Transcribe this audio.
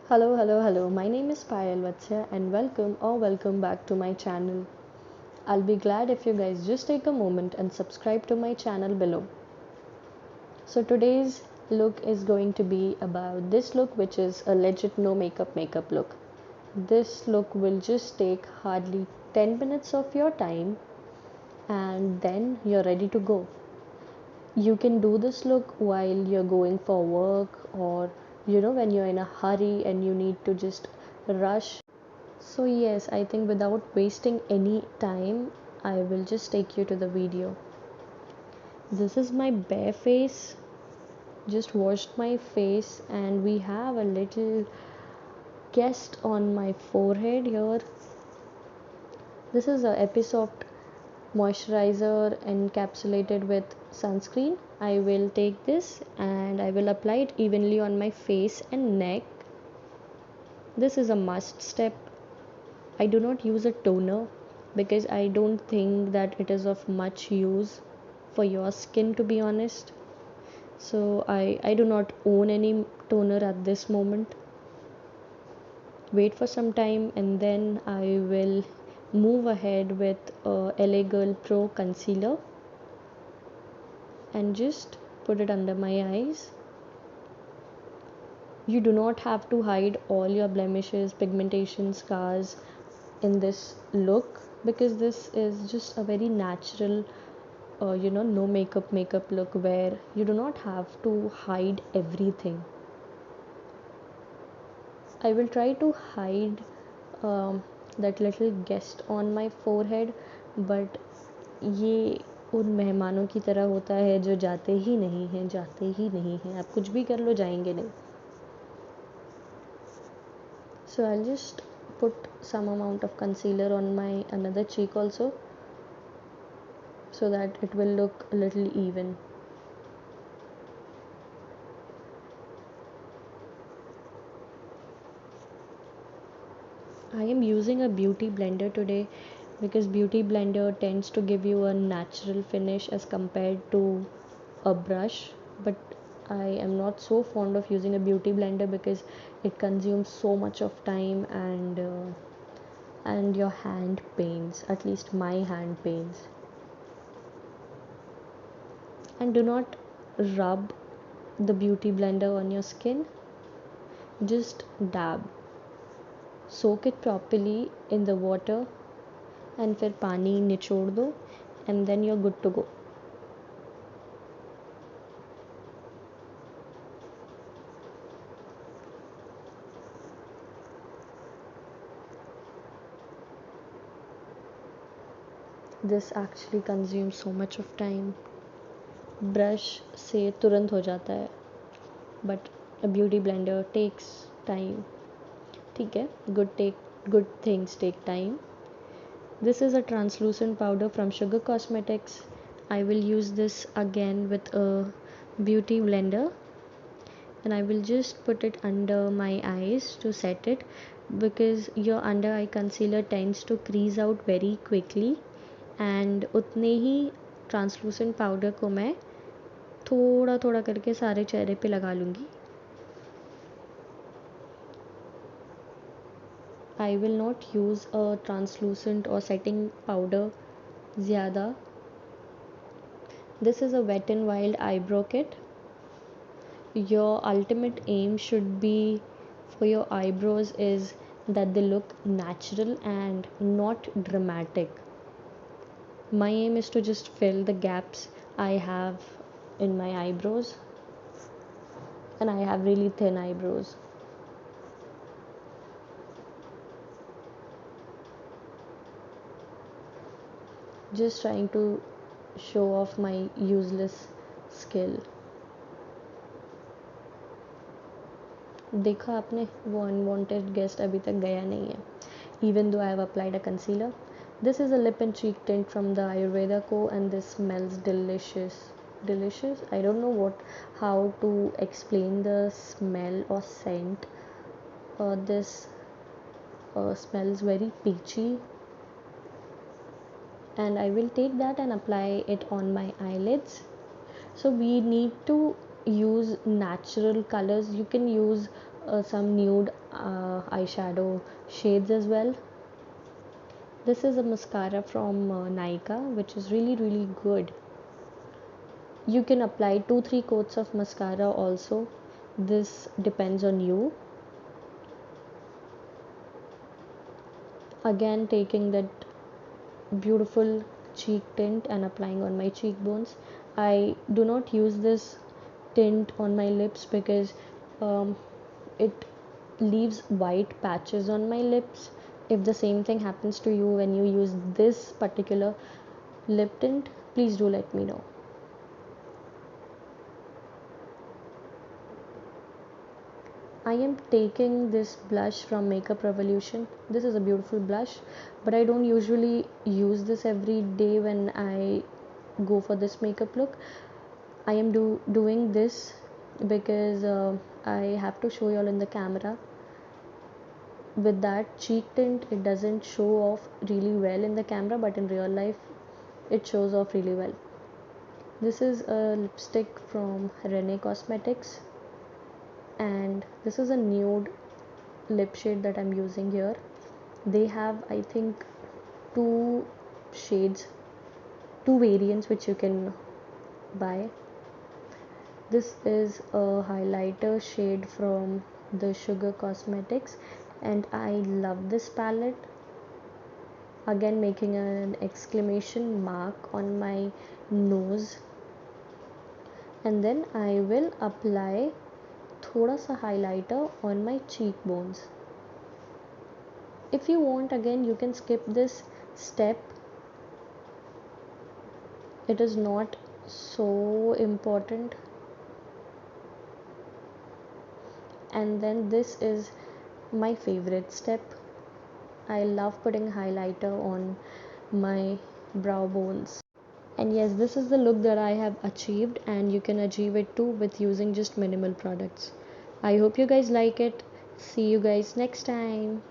Hello. My name is Payal Vatsya and welcome back to my channel. I'll be glad if you guys just take a moment and subscribe to my channel below. So today's look is going to be about this look, which is a legit no makeup look. This look will just take hardly 10 minutes of your time and then you're ready to go. You can do this look while you're going for work, or when you're in a hurry and you need to just rush. So yes, I think without wasting any time, I will just take you to the video. This is my bare face. Just washed my face and we have a little guest on my forehead here. This is a Episoft moisturizer encapsulated with sunscreen. I will take this and I will apply it evenly on my face and neck. This is a must step. I do not use a toner because I don't think that it is of much use for your skin, to be honest. So I do not own any toner at this moment. Wait for some time and then I will move ahead with LA Girl Pro concealer and just put it under my eyes. You do not have to hide all your blemishes, pigmentation, scars in this look, because this is just a very natural no makeup look where you do not have to hide everything. I will try to hide that little guest on my forehead, but ये उन मेहमानों की तरह होता है जो जाते ही नहीं हैं, आप कुछ भी कर लो जाएंगे नहीं. So I'll just put some amount of concealer on my another cheek also, so that it will look a little even. I am using a beauty blender today because beauty blender tends to give you a natural finish as compared to a brush, but I am not so fond of using a beauty blender because it consumes so much of time, and your hand pains, at least my hand pains. And do not rub the beauty blender on your skin, just dab, soak it properly in the water and फिर पानी निचोड़ दो and then you're good to go. This actually consumes so much of time. Brush से तुरंत हो जाता है, but a beauty blender takes time. ठीक है, good things take time. This is a translucent powder from Sugar Cosmetics. I will use this again with a beauty blender and I will just put it under my eyes to set it, because your under eye concealer tends to crease out very quickly, and उतने ही translucent powder को मैं थोड़ा थोड़ा करके सारे चेहरे पे लगा लूँगी. I will not use a translucent or setting powder ज़्यादा. This is a Wet n Wild eyebrow kit. Your ultimate aim should be for your eyebrows is that they look natural and not dramatic. My aim is to just fill the gaps I have in my eyebrows, and I have really thin eyebrows. Just trying to show off my useless skill. देखा आपने, वो unwanted guest अभी तक गया नहीं है. Even though I have applied a concealer. This is a lip and cheek tint from the Ayurveda Co, and this smells delicious. Delicious? I don't know how to explain the smell or scent. This smells very peachy, and I will take that and apply it on my eyelids. So we need to use natural colors. You can use some nude eyeshadow shades as well. This is a mascara from Nykaa, which is really good. You can apply 2-3 coats of mascara also. This depends on you. Again, taking that beautiful cheek tint and applying on my cheekbones. I do not use this tint on my lips because it leaves white patches on my lips. If the same thing happens to you when you use this particular lip tint, please do let me know. I am taking this blush from Makeup Revolution. This is a beautiful blush, but I don't usually use this every day when I go for this makeup look. I am doing this because I have to show you all in the camera. With that cheek tint, it doesn't show off really well in the camera, but in real life it shows off really well. This is a lipstick from Rene Cosmetics, and this is a nude lip shade that I'm using here. They have, I think, two shades, two variants which you can buy. This is a highlighter shade from the Sugar Cosmetics, and I love this palette. Again, making an exclamation mark on my nose, and then I will apply thoda sa highlighter on my cheekbones. If you want, again, you can skip this step. It is not so important. And then this is my favorite step. I love putting highlighter on my brow bones. And yes, this is the look that I have achieved, and you can achieve it too with using just minimal products. I hope you guys like it. See you guys next time.